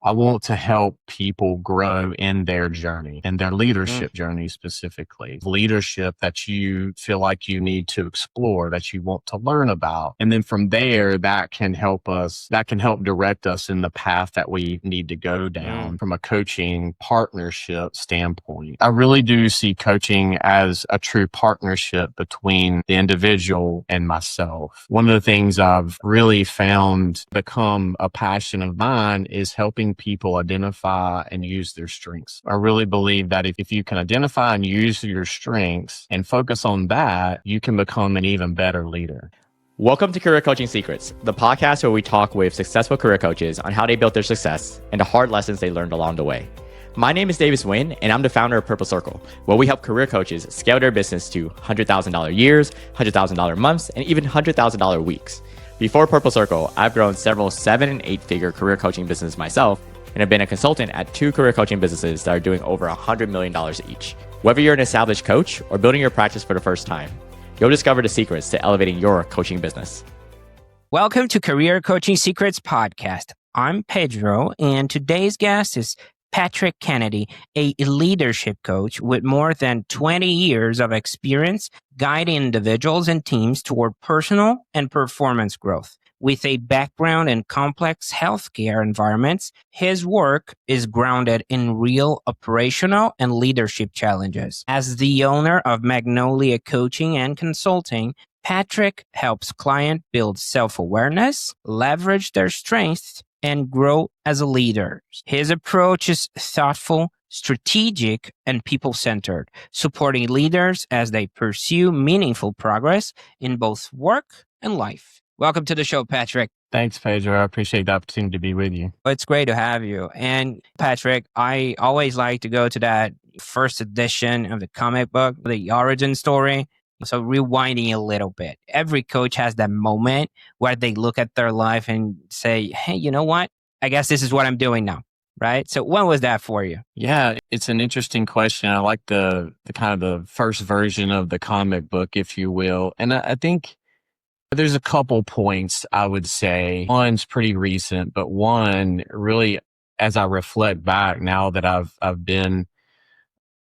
I want to help people grow in their journey and their leadership journey specifically. Leadership that you feel like you need to explore, that you want to learn about. And then from there, that can help direct us in the path that we need to go down from a coaching partnership standpoint. I really do see coaching as a true partnership between the individual and myself. One of the things I've really found become a passion of mine is helping people identify and use their strengths. I really believe that if you can identify and use your strengths and focus on that, you can become an even better leader. Welcome to Career Coaching Secrets, the podcast where we talk with successful career coaches on how they built their success and the hard lessons they learned along the way. My name is Davis Nguyen, and I'm the founder of Purple Circle, where we help career coaches scale their business to $100,000 years, $100,000 months, and even $100,000 weeks. Before Purple Circle, I've grown several 7- and 8-figure career coaching businesses myself, and have been a consultant at 2 career coaching businesses that are doing over $100 million each. Whether you're an established coach or building your practice for the first time, you'll discover the secrets to elevating your coaching business. Welcome to Career Coaching Secrets Podcast. I'm Pedro, and today's guest is Patrick Kennedy, a leadership coach with more than 20 years of experience guiding individuals and teams toward personal and performance growth. With a background in complex healthcare environments, his work is grounded in real operational and leadership challenges. As the owner of Magnolia Coaching and Consulting, Patrick helps clients build self-awareness, leverage their strengths, and grow as a leader. His approach is thoughtful, strategic, and people-centered, supporting leaders as they pursue meaningful progress in both work and life. Welcome to the show, Patrick. Thanks, Pedro. I appreciate the opportunity to be with you. It's great to have you. And Patrick, I always like to go to that first edition of the comic book, the origin story. So rewinding a little bit, every coach has that moment where they look at their life and say, hey, you know what? I guess this is what I'm doing now, right? So when was that for you? Yeah, it's an interesting question. I like the kind of the first version of the comic book, if you will. And I think there's a couple points I would say. One's pretty recent, but one really, as I reflect back now that I've been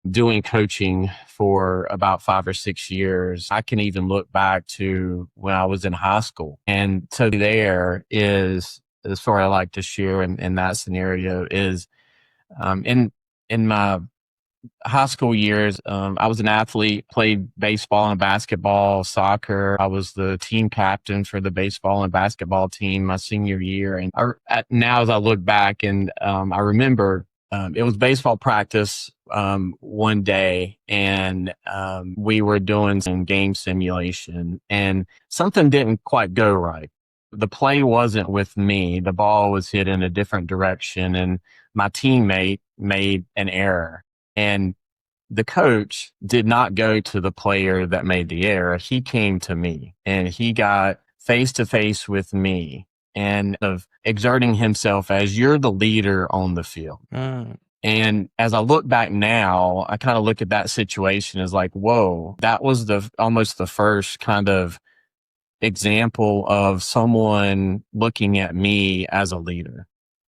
doing coaching for about 5 or 6 years, I can even look back to when I was in high school. And so there is the story I like to share in that scenario is in my high school years, I was an athlete, played baseball and basketball, soccer. I was the team captain for the baseball and basketball team my senior year. And now as I look back and I remember it was baseball practice one day, and we were doing some game simulation, and something didn't quite go right. The play wasn't with me. The ball was hit in a different direction, and my teammate made an error. And the coach did not go to the player that made the error. He came to me, and he got face to face with me and of exerting himself as you're the leader on the field. And as I look back now, I kind of look at that situation as like, whoa, that was almost the first kind of example of someone looking at me as a leader.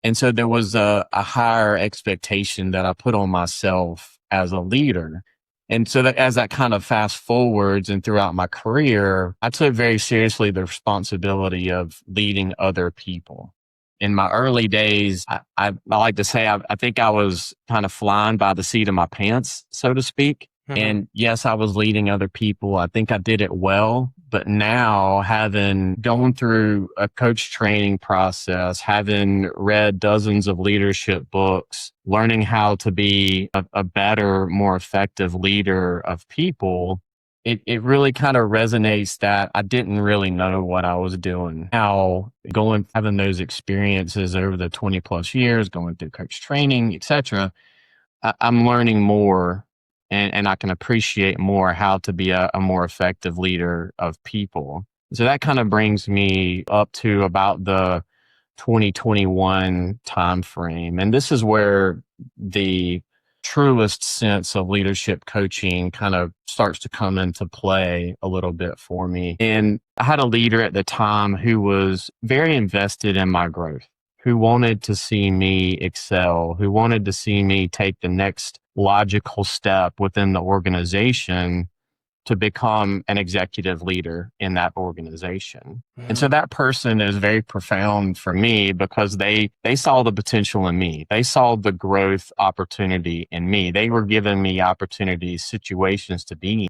And so there was a higher expectation that I put on myself as a leader. And so that as that kind of fast forwards and throughout my career, I took very seriously the responsibility of leading other people. In my early days, I like to say, I think I was kind of flying by the seat of my pants, so to speak. And yes, I was leading other people. I think I did it well. But now, having gone through a coach training process, having read dozens of leadership books, learning how to be a better, more effective leader of people, it really kind of resonates that I didn't really know what I was doing. Now, having those experiences over the 20 plus years, going through coach training, etc., I'm learning more. And I can appreciate more how to be a more effective leader of people. So that kind of brings me up to about the 2021 timeframe. And this is where the truest sense of leadership coaching kind of starts to come into play a little bit for me. And I had a leader at the time who was very invested in my growth, who wanted to see me excel, who wanted to see me take the next logical step within the organization to become an executive leader in that organization. And so that person is very profound for me because they saw the potential in me. They saw the growth opportunity in me. They were giving me opportunities, situations to be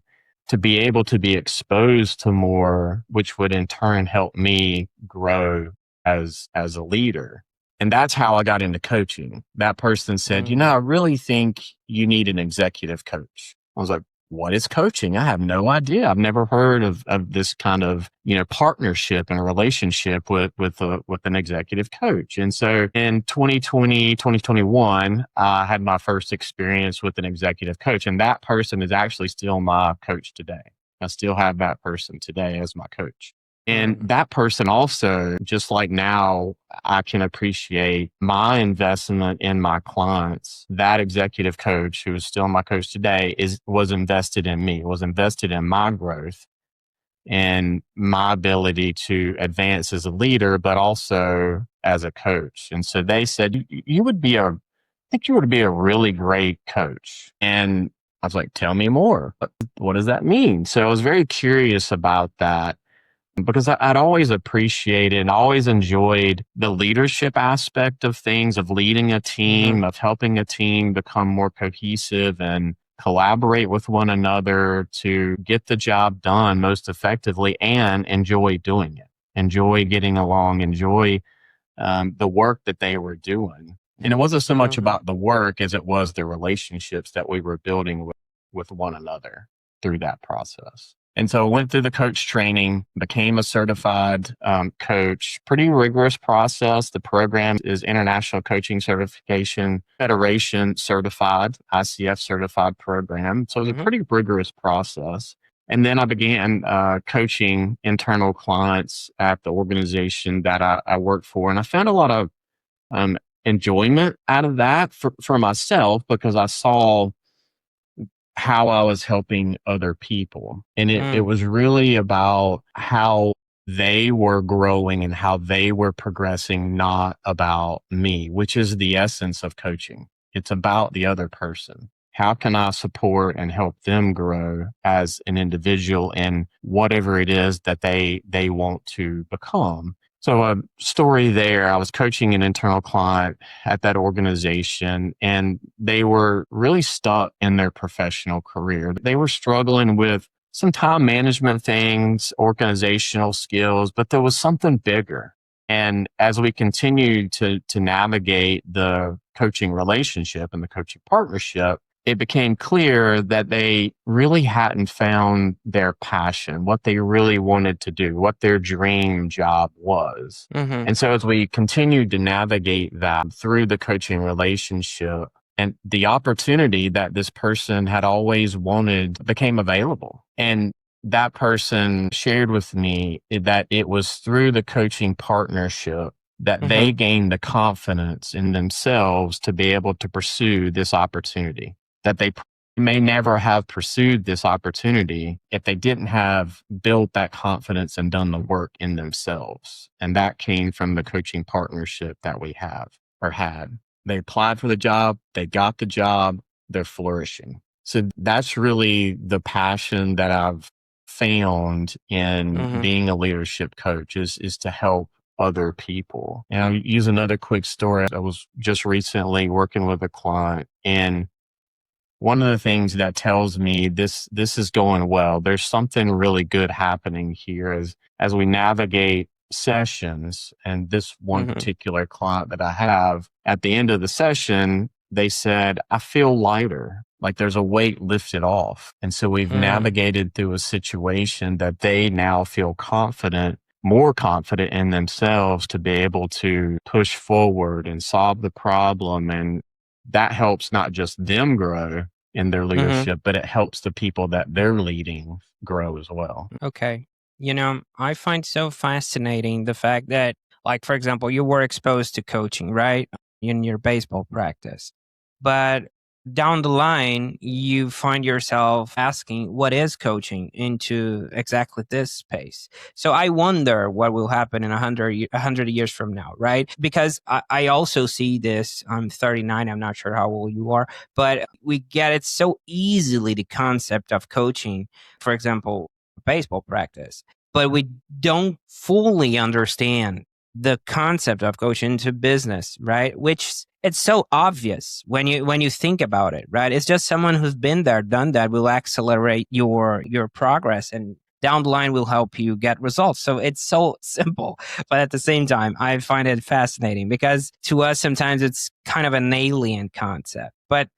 able to be exposed to more, which would in turn help me grow as a leader. And that's how I got into coaching. That person said, I really think you need an executive coach. I was like, what is coaching? I have no idea. I've never heard of this kind of, partnership and relationship with an executive coach. And so in 2021, I had my first experience with an executive coach, and that person is actually still my coach today. I still have that person today as my coach. And that person also, just like now, I can appreciate my investment in my clients. That executive coach, who is still my coach today, was invested in me, was invested in my growth and my ability to advance as a leader, but also as a coach. And so they said, you would be I think you would be a really great coach. And I was like, tell me more. What does that mean? So I was very curious about that, because I'd always appreciated and always enjoyed the leadership aspect of things, of leading a team, of helping a team become more cohesive and collaborate with one another to get the job done most effectively and enjoy doing it, enjoy getting along, enjoy the work that they were doing. And it wasn't so much about the work as it was the relationships that we were building with one another through that process. And so I went through the coach training, became a certified coach, pretty rigorous process. The program is International Coaching Certification Federation certified, ICF certified program. So it was a pretty rigorous process. And then I began coaching internal clients at the organization that I worked for. And I found a lot of enjoyment out of that for myself, because I saw how I was helping other people. And it was really about how they were growing and how they were progressing, not about me, which is the essence of coaching. It's about the other person. How can I support and help them grow as an individual in whatever it is that they want to become? So a story there, I was coaching an internal client at that organization, and they were really stuck in their professional career. They were struggling with some time management things, organizational skills, but there was something bigger. And as we continued to navigate the coaching relationship and the coaching partnership, it became clear that they really hadn't found their passion, what they really wanted to do, what their dream job was. And so as we continued to navigate that through the coaching relationship, and the opportunity that this person had always wanted became available. And that person shared with me that it was through the coaching partnership that they gained the confidence in themselves to be able to pursue this opportunity, that they may never have pursued this opportunity if they didn't have built that confidence and done the work in themselves. And that came from the coaching partnership that we have or had. They applied for the job, they got the job, they're flourishing. So that's really the passion that I've found in being a leadership coach is to help other people. And I'll use another quick story. I was just recently working with a client, and one of the things that tells me this is going well, there's something really good happening here as we navigate sessions. And this one particular client that I have, at the end of the session, they said, I feel lighter, like there's a weight lifted off. And so we've navigated through a situation that they now feel confident, more confident in themselves to be able to push forward and solve the problem. And that helps not just them grow in their leadership, but it helps the people that they're leading grow as well. Okay. I find so fascinating the fact that, like, for example, you were exposed to coaching, right? In your baseball practice. But down the line, you find yourself asking, what is coaching into exactly this space? So I wonder what will happen in 100 years from now, right? Because I also see this. I'm 39. I'm not sure how old you are, but we get it so easily, the concept of coaching, for example, baseball practice, but we don't fully understand the concept of coaching into business, right? Which it's so obvious when you think about it, right? It's just someone who's been there, done that will accelerate your progress, and down the line will help you get results. So it's so simple, but at the same time, I find it fascinating because to us sometimes it's kind of an alien concept, but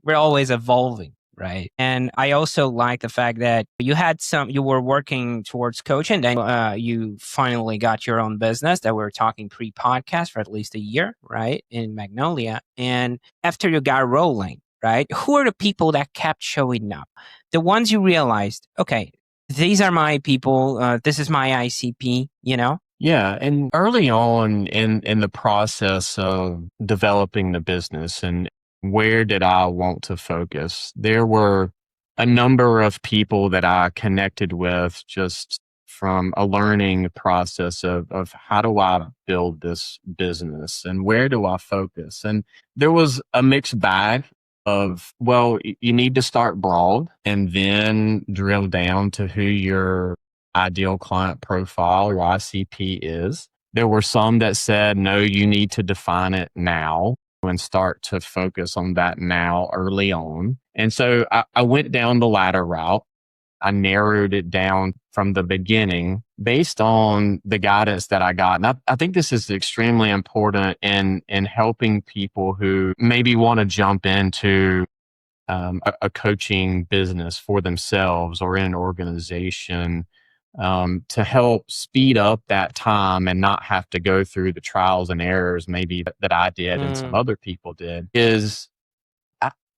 we're always evolving, right? And I also like the fact that you were working towards coaching, then you finally got your own business that we were talking pre-podcast for at least a year, right? In Magnolia. And after you got rolling, right? Who are the people that kept showing up? The ones you realized, okay, these are my people. This is my ICP, you know? Yeah. And early on in the process of developing the business and where did I want to focus, there were a number of people that I connected with just from a learning process of how do I build this business and where do I focus? And there was a mixed bag of, well, you need to start broad and then drill down to who your ideal client profile or ICP is. There were some that said, no, you need to define it now and start to focus on that now early on. And so I went down the latter route. I narrowed it down from the beginning based on the guidance that I got. And I think this is extremely important in helping people who maybe want to jump into a coaching business for themselves or in an organization, to help speed up that time and not have to go through the trials and errors maybe that I did and some other people did, is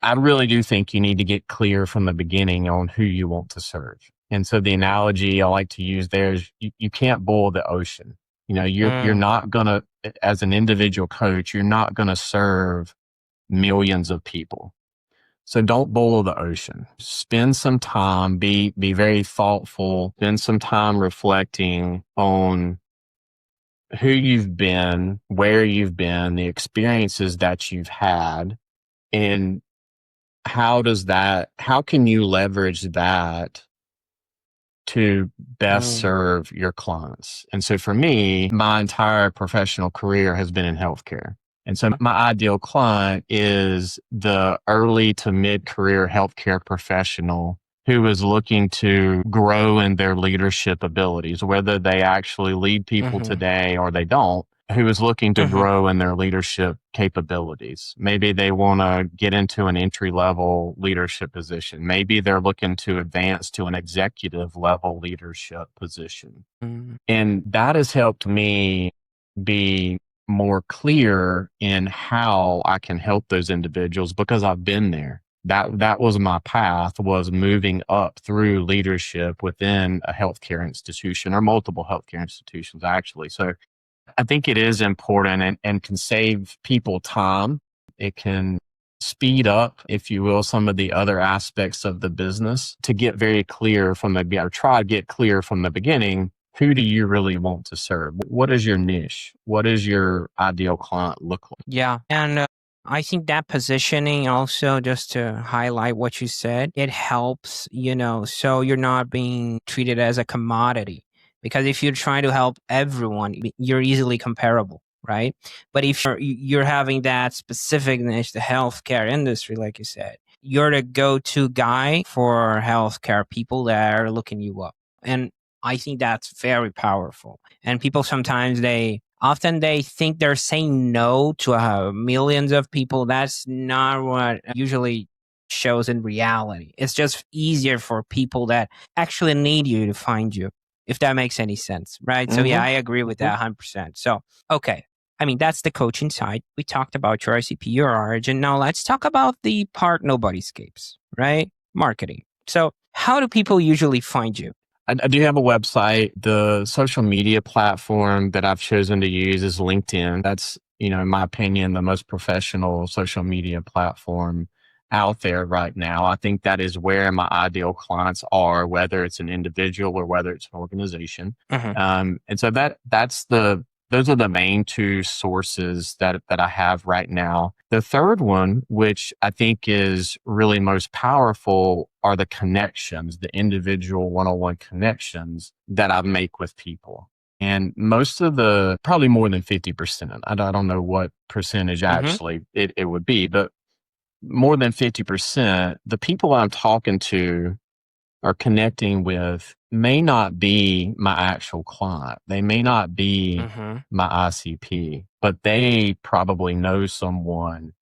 I really do think you need to get clear from the beginning on who you want to serve. And so the analogy I like to use there is you can't boil the ocean. You know, you're not gonna, as an individual coach, you're not gonna serve millions of people. So don't boil the ocean. Spend some time, be very thoughtful, spend some time reflecting on who you've been, where you've been, the experiences that you've had, and how can you leverage that to best serve your clients? And so for me, my entire professional career has been in healthcare. And so my ideal client is the early to mid-career healthcare professional who is looking to grow in their leadership abilities, whether they actually lead people today or they don't, who is looking to grow in their leadership capabilities. Maybe they want to get into an entry-level leadership position. Maybe they're looking to advance to an executive level leadership position. And that has helped me be more clear in how I can help those individuals because I've been there. That was my path, was moving up through leadership within a healthcare institution or multiple healthcare institutions, actually. So I think it is important and can save people time. It can speed up, if you will, some of the other aspects of the business to get very clear from or try to get clear from the beginning. Who do you really want to serve? What is your niche? What does your ideal client look like? Yeah. And I think that positioning also, just to highlight what you said, it helps, so you're not being treated as a commodity. Because if you're trying to help everyone, you're easily comparable, right? But if you're having that specific niche, the healthcare industry, like you said, you're the go-to guy for healthcare people that are looking you up. And I think that's very powerful. And people sometimes they think they're saying no to millions of people. That's not what usually shows in reality. It's just easier for people that actually need you to find you, if that makes any sense, right? So yeah, I agree with that 100%. So, okay. I mean, that's the coaching side. We talked about your ICP, your origin. Now let's talk about the part nobody escapes, right? Marketing. So how do people usually find you? I do have a website. The social media platform that I've chosen to use is LinkedIn. That's, in my opinion, the most professional social media platform out there right now. I think that is where my ideal clients are, whether it's an individual or whether it's an organization. And so those are the main two sources that I have right now. The third one, which I think is really most powerful, are the connections, the individual one-on-one connections that I make with people. And most of probably more than 50%, I don't know what percentage actually it would be, but more than 50%, the people I'm talking to or connecting with may not be my actual client. They may not be my ICP, but they probably know someone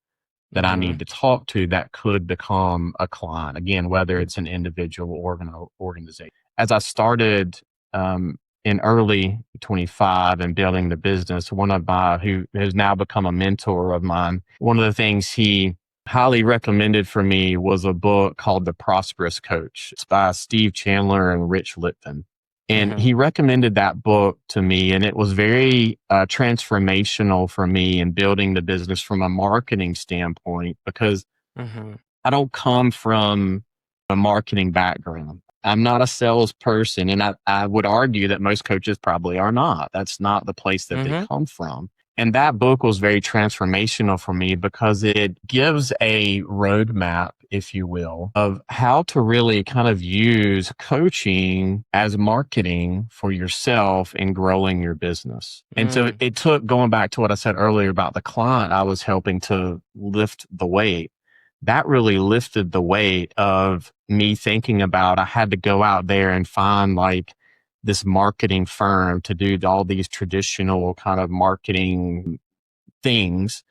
that I need to talk to that could become a client. Again, whether it's an individual or an organization. As I started in early 25 and building the business, one of my, who has now become a mentor of mine, one of the things he highly recommended for me was a book called The Prosperous Coach. It's by Steve Chandler and Rich Litvin. And he recommended that book to me, and it was very transformational for me in building the business from a marketing standpoint, because I don't come from a marketing background. I'm not a salesperson, and I would argue that most coaches probably are not. That's not the place that they come from. And that book was very transformational for me because it gives a roadmap, if you will, of how to really kind of use coaching as marketing for yourself in growing your business. And so it took, going back to what I said earlier about the client I was helping to lift the weight, that really lifted the weight of me thinking about, I had to go out there and find like this marketing firm to do all these traditional kind of marketing things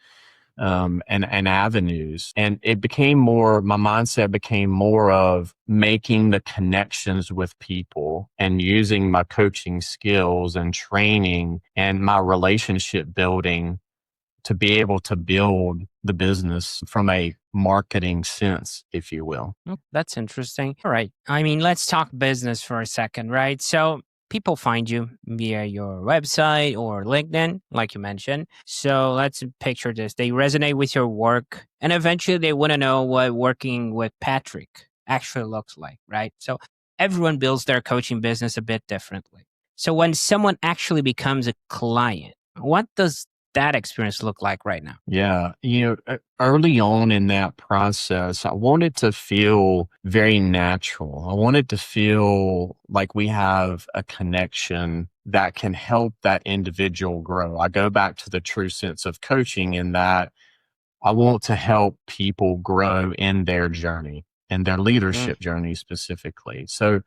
and avenues. And it became more, my mindset became more of making the connections with people and using my coaching skills and training and my relationship building to be able to build the business from a marketing sense, if you will. Oh, that's interesting. All right. I mean, let's talk business for a second, right? So people find you via your website or LinkedIn, like you mentioned. So let's picture this. They resonate with your work, and eventually they want to know what working with Patrick actually looks like, right? So everyone builds their coaching business a bit differently. So when someone actually becomes a client, what does that experience look like right now? Yeah. Early on in that process, I wanted to feel very natural. I wanted to feel like we have a connection that can help that individual grow. I go back to the true sense of coaching in that I want to help people grow in their journey and their leadership journey specifically. So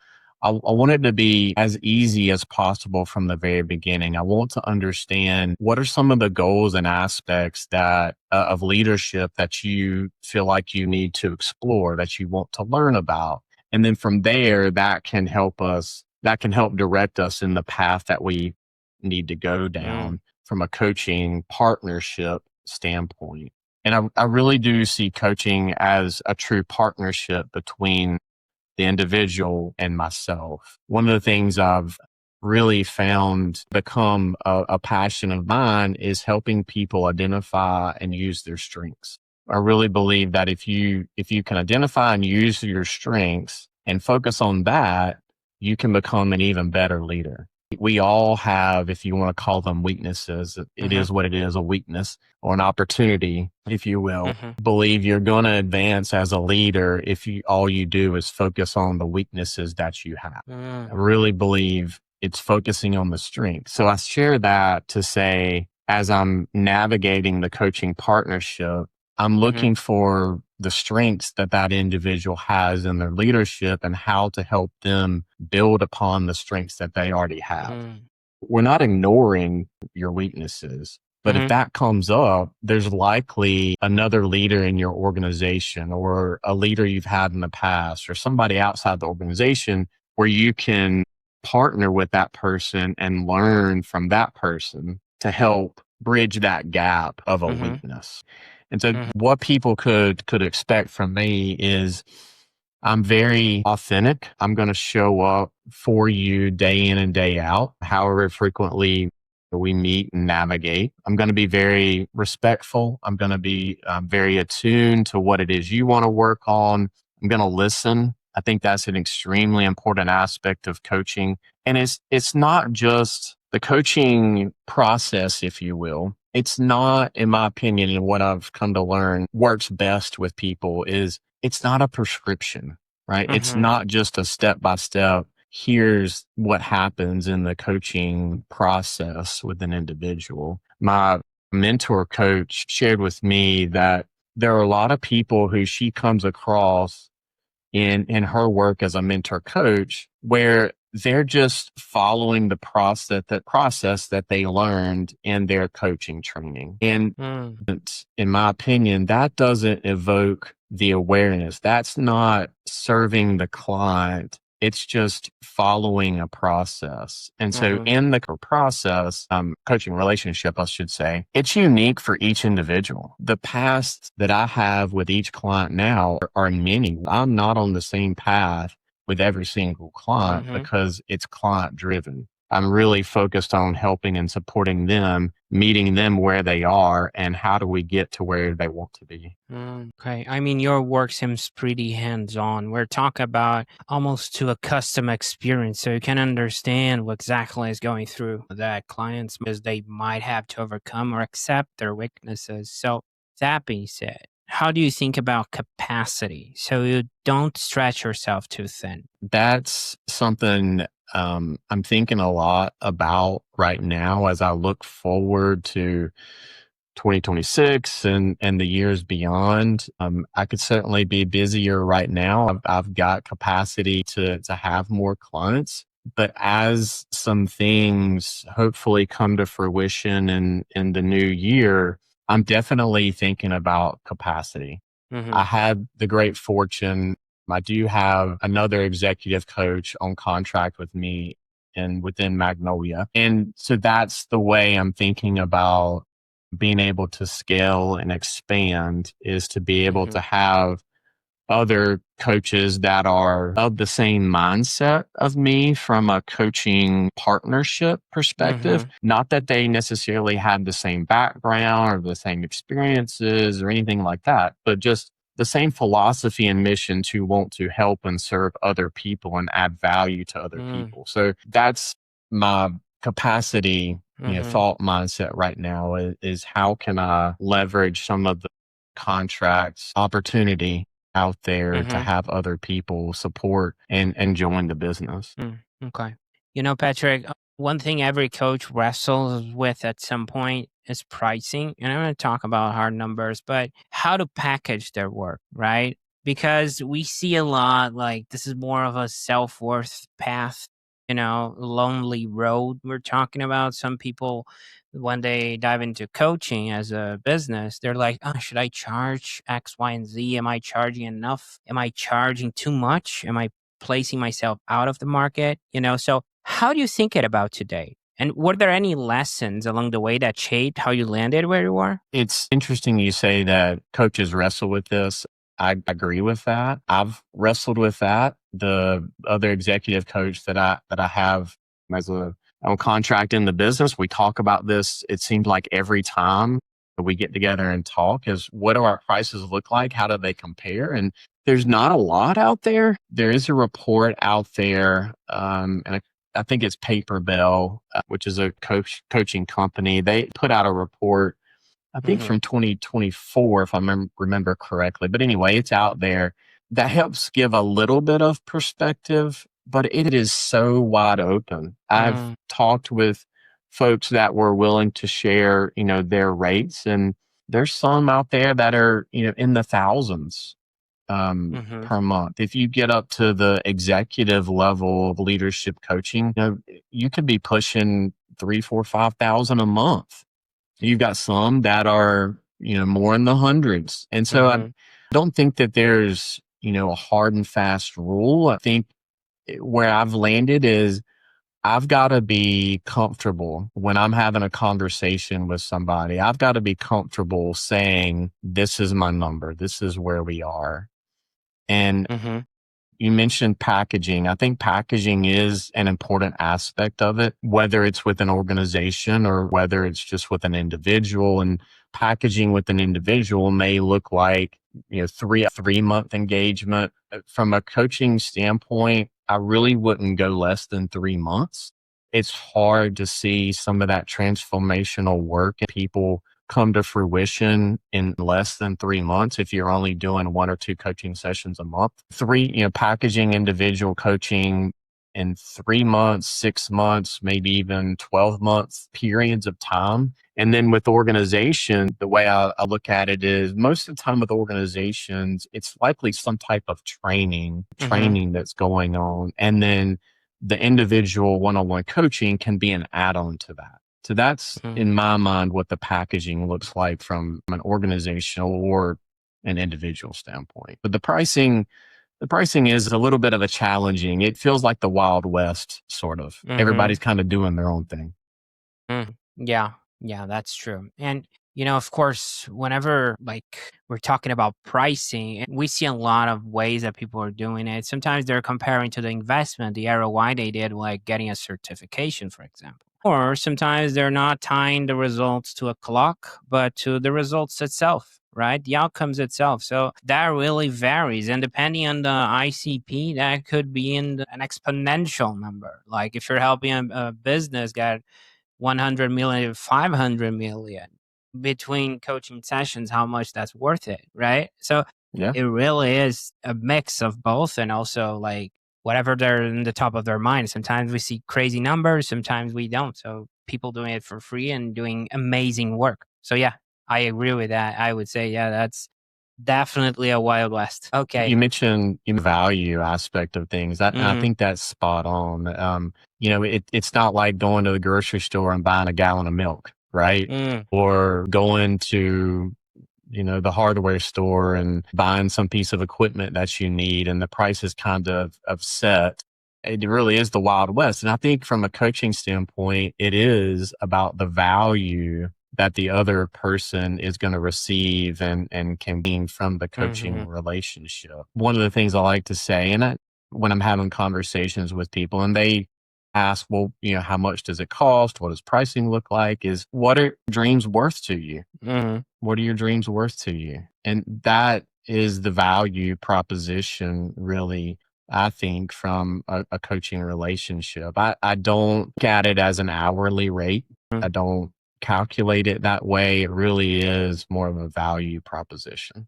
I want it to be as easy as possible from the very beginning. I want to understand what are some of the goals and aspects that of leadership that you feel like you need to explore, that you want to learn about. And then from there, that can help direct us in the path that we need to go down from a coaching partnership standpoint. And I really do see coaching as a true partnership between the individual and myself. One of the things I've really found become a passion of mine is helping people identify and use their strengths. I really believe that if you can identify and use your strengths and focus on that, you can become an even better leader. We all have, if you want to call them weaknesses, it is what it is, a weakness or an opportunity, if you will. Believe you're going to advance as a leader if all you do is focus on the weaknesses that you have. I really believe it's focusing on the strength. So I share that to say, as I'm navigating the coaching partnership, I'm looking for the strengths that individual has in their leadership and how to help them build upon the strengths that they already have. We're not ignoring your weaknesses, but if that comes up, there's likely another leader in your organization or a leader you've had in the past or somebody outside the organization where you can partner with that person and learn from that person to help bridge that gap of a weakness. And so what people could expect from me is I'm very authentic. I'm going to show up for you day in and day out, however frequently we meet and navigate. I'm going to be very respectful. I'm going to be very attuned to what it is you want to work on. I'm going to listen. I think that's an extremely important aspect of coaching. And it's not just the coaching process, if you will. It's not, in my opinion, and what I've come to learn works best with people is it's not a prescription, right? It's not just a step by step. Here's what happens in the coaching process with an individual. My mentor coach shared with me that there are a lot of people who she comes across in her work as a mentor coach where they're just following the process that they learned in their coaching training. And in my opinion, that doesn't evoke the awareness. That's not serving the client. It's just following a process. And so in the process, coaching relationship, I should say, it's unique for each individual. The paths that I have with each client now are many. I'm not on the same path with every single client because it's client driven. I'm really focused on helping and supporting them, meeting them where they are, and how do we get to where they want to be. Okay. I mean, your work seems pretty hands-on. We're talking about almost to a custom experience, so you can understand what exactly is going through that clients as they might have to overcome or accept their weaknesses. So that being said, how do you think about capacity so you don't stretch yourself too thin? That's something I'm thinking a lot about right now as I look forward to 2026 and the years beyond. I could certainly be busier right now. I've got capacity to have more clients, but as some things hopefully come to fruition in the new year, I'm definitely thinking about capacity. I had the great fortune. I do have another executive coach on contract with me and within Magnolia. And so that's the way I'm thinking about being able to scale and expand, is to be able to have other coaches that are of the same mindset of me from a coaching partnership perspective. Not that they necessarily have the same background or the same experiences or anything like that, but just the same philosophy and mission to want to help and serve other people and add value to other people. So that's my capacity, thought mindset right now is how can I leverage some of the contracts opportunity out there to have other people support and join the business. Okay. You know, Patrick, one thing every coach wrestles with at some point is pricing. And I'm going to talk about hard numbers, but how to package their work, right? Because we see a lot like this is more of a self-worth path, lonely road we're talking about. Some people, when they dive into coaching as a business, they're like, oh, should I charge X, Y, and Z? Am I charging enough? Am I charging too much? Am I placing myself out of the market? So how do you think it about today? And were there any lessons along the way that shaped how you landed where you are? It's interesting you say that coaches wrestle with this. I agree with that. I've wrestled with that. The other executive coach that I have as on contract in the business, we talk about this. It seems like every time we get together and talk is, what do our prices look like? How do they compare? And there's not a lot out there. There is a report out there, and I think it's Paper Bell, which is a coaching company. They put out a report, I think from 2024, if I remember correctly. But anyway, it's out there that helps give a little bit of perspective, but it is so wide open. I've talked with folks that were willing to share, their rates, and there's some out there that are, in the thousands per month. If you get up to the executive level of leadership coaching, you could be pushing 3, 4, 5,000 a month. You've got some that are, more in the hundreds. And so I don't think that there's, a hard and fast rule. I think where I've landed is I've got to be comfortable when I'm having a conversation with somebody. I've got to be comfortable saying, this is my number. This is where we are. And You mentioned packaging. I think packaging is an important aspect of it, whether it's with an organization or whether it's just with an individual. And packaging with an individual may look like, a 3 month engagement. From a coaching standpoint, I really wouldn't go less than 3 months. It's hard to see some of that transformational work and people come to fruition in less than 3 months if you're only doing 1 or 2 coaching sessions a month. Packaging individual coaching in 3 months, 6 months, maybe even 12 months periods of time. And then with organization, the way I look at it is most of the time with organizations, it's likely some type of training that's going on. And then the individual one-on-one coaching can be an add-on to that. So that's in my mind what the packaging looks like from an organizational or an individual standpoint. But the pricing is a little bit of a challenging. It feels like the Wild West, sort of. Everybody's kind of doing their own thing. Yeah, yeah, that's true. And of course, whenever we're talking about pricing, we see a lot of ways that people are doing it. Sometimes they're comparing to the investment, the ROI they did, like getting a certification, for example. Or sometimes they're not tying the results to a clock, but to the results itself, right? The outcomes itself. So that really varies. And depending on the ICP, that could be in an exponential number. Like if you're helping a business get 100 million, 500 million between coaching sessions, how much that's worth it, right? So Yeah. it really is a mix of both, and also whatever they're in the top of their mind. Sometimes we see crazy numbers, sometimes we don't. So people doing it for free and doing amazing work. So yeah, I agree with that. I would say, yeah, that's definitely a Wild West. Okay. You mentioned the value aspect of things. I think that's spot on. It's not like going to the grocery store and buying a gallon of milk, right? Or going to the hardware store and buying some piece of equipment that you need and the price is kind of set. It really is the Wild West. And I think from a coaching standpoint, it is about the value that the other person is going to receive and can gain from the coaching relationship. One of the things I like to say, when I'm having conversations with people and they ask, well, how much does it cost? What does pricing look like? Is what are dreams worth to you? What are your dreams worth to you? And that is the value proposition, really, I think, from a coaching relationship. I don't look at it as an hourly rate. I don't calculate it that way. It really is more of a value proposition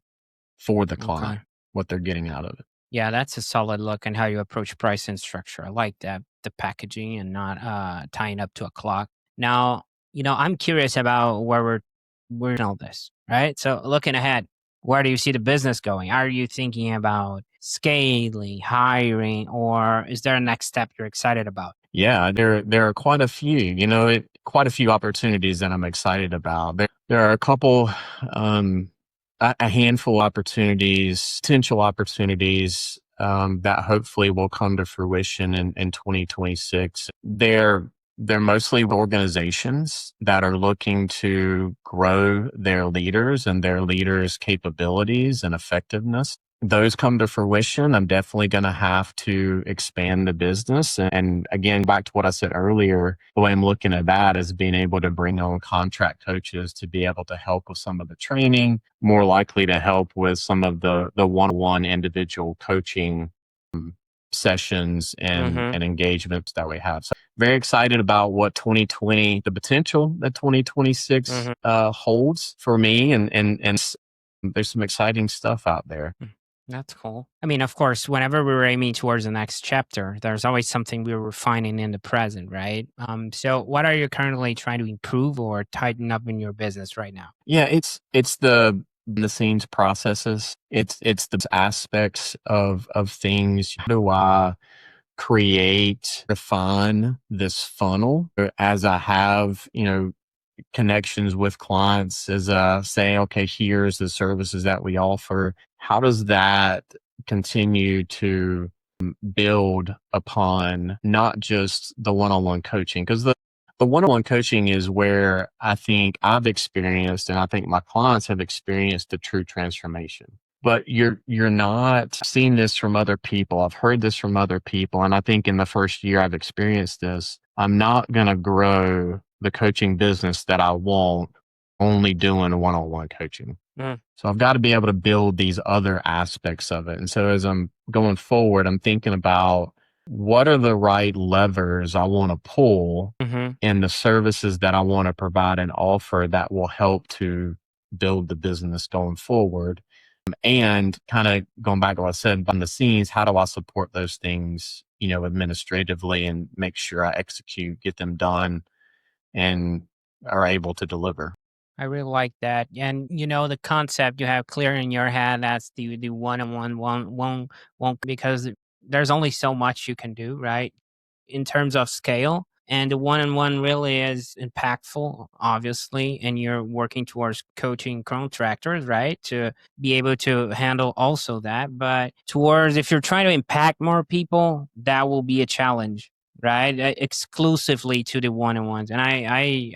for the client, what they're getting out of it. Yeah, that's a solid look and how you approach price and structure. I like that, the packaging and not tying up to a clock. Now, I'm curious about where we're in all this, right? So looking ahead, where do you see the business going? Are you thinking about scaling, hiring, or is there a next step you're excited about? Yeah, there are quite a few, quite a few opportunities that I'm excited about. There are a couple, a handful of opportunities, potential opportunities that hopefully will come to fruition in 2026. They're mostly organizations that are looking to grow their leaders and their leaders' capabilities and effectiveness. Those come to fruition, I'm definitely going to have to expand the business. And again, back to what I said earlier, the way I'm looking at that is being able to bring on contract coaches to be able to help with some of the training, more likely to help with some of the one-on-one individual coaching sessions and engagements that we have. So very excited about what 2020, the potential that 2026 holds for me. And there's some exciting stuff out there. That's cool. I mean, of course, whenever we're aiming towards the next chapter, there's always something we're refining in the present, right? So what are you currently trying to improve or tighten up in your business right now? Yeah, it's the scenes processes. It's the aspects of things. How do I refine this funnel as I have, connections with clients, as I say, okay, here's the services that we offer. How does that continue to build upon not just the one-on-one coaching? Because the one-on-one coaching is where I think I've experienced, and I think my clients have experienced, the true transformation. but you're not seeing this from other people. I've heard this from other people. And I think in the first year I've experienced this, I'm not going to grow the coaching business that I want only doing one-on-one coaching. So I've got to be able to build these other aspects of it. And so as I'm going forward, I'm thinking about what are the right levers I want to pull and the services that I want to provide and offer that will help to build the business going forward. And kind of going back to what I said, behind the scenes, how do I support those things, administratively and make sure I execute, get them done, and are able to deliver. I really like that. And the concept you have clear in your head, that's the one-on-one won't because there's only so much you can do, right? In terms of scale. And the one-on-one really is impactful, obviously, and you're working towards coaching contractors, right? To be able to handle also that. But towards if you're trying to impact more people, that will be a challenge, right? Exclusively to the one-on-ones. And I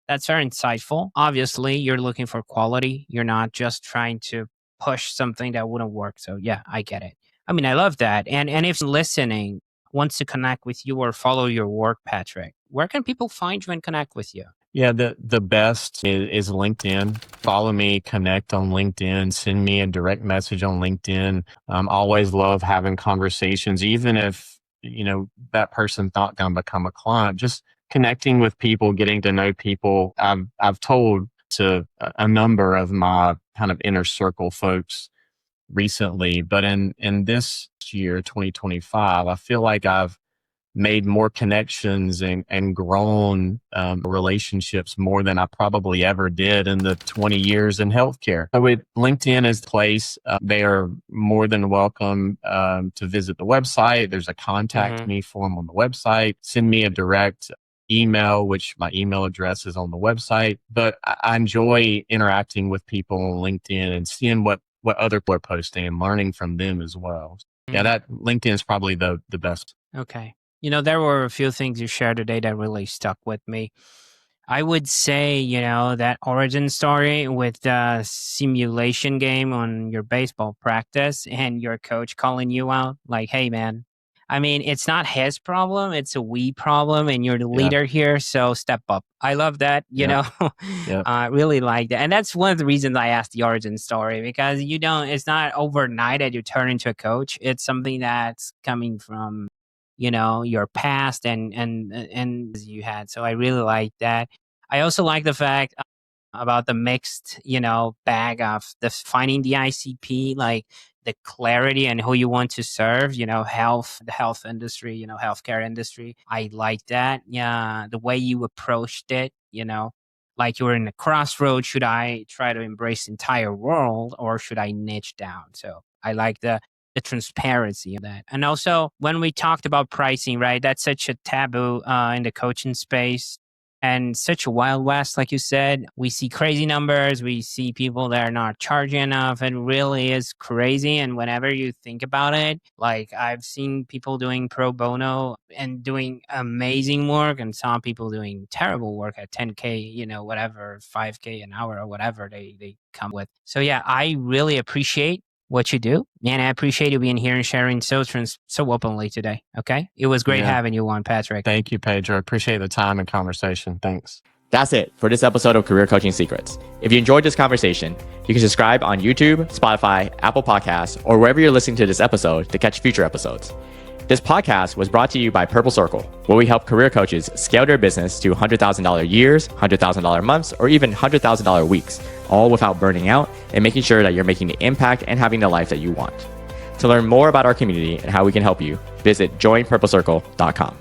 that's very insightful. Obviously, you're looking for quality. You're not just trying to push something that wouldn't work. So yeah, I get it. I mean, I love that. And if listening wants to connect with you or follow your work, Patrick, where can people find you and connect with you? Yeah, the best is LinkedIn. Follow me, connect on LinkedIn, send me a direct message on LinkedIn. Always love having conversations, even if, that person's not going to become a client. Just connecting with people, getting to know people. I've told to a number of my kind of inner circle folks recently, but in this year, 2025, I feel like I've made more connections and grown relationships more than I probably ever did in the 20 years in healthcare. So LinkedIn is the place. They are more than welcome to visit the website. There's a contact me form on the website. Send me a direct email, which my email address is on the website. But I enjoy interacting with people on LinkedIn and seeing what other people are posting and learning from them as well. Yeah, that LinkedIn is probably the best. Okay. There were a few things you shared today that really stuck with me. I would say, that origin story with the simulation game on your baseball practice and your coach calling you out like, hey, man, I mean, it's not his problem. It's a we problem. And you're the leader here. So step up. I love that, I really like that. And that's one of the reasons I asked the origin story, because it's not overnight that you turn into a coach. It's something that's coming from your past and you had. So I really like that. I also like the fact about the mixed, bag of the finding the ICP, like the clarity and who you want to serve, the health industry, healthcare industry. I like that. Yeah. The way you approached it, like you were in a crossroad. Should I try to embrace the entire world or should I niche down? So I like the transparency of that. And also when we talked about pricing, right, that's such a taboo in the coaching space and such a wild west. Like you said, we see crazy numbers. We see people that are not charging enough. It really is crazy. And whenever you think about it, like I've seen people doing pro bono and doing amazing work and some people doing terrible work at 10K, whatever, 5K an hour or whatever they come with. So yeah, I really appreciate what you do. And I appreciate you being here and sharing so openly today. Okay. It was great having you on, Patrick. Thank you, Pedro. Appreciate the time and conversation. Thanks. That's it for this episode of Career Coaching Secrets. If you enjoyed this conversation, you can subscribe on YouTube, Spotify, Apple Podcasts, or wherever you're listening to this episode to catch future episodes. This podcast was brought to you by Purple Circle, where we help career coaches scale their business to $100,000 years, $100,000 months, or even $100,000 weeks, all without burning out and making sure that you're making the impact and having the life that you want. To learn more about our community and how we can help you, visit joinpurplecircle.com.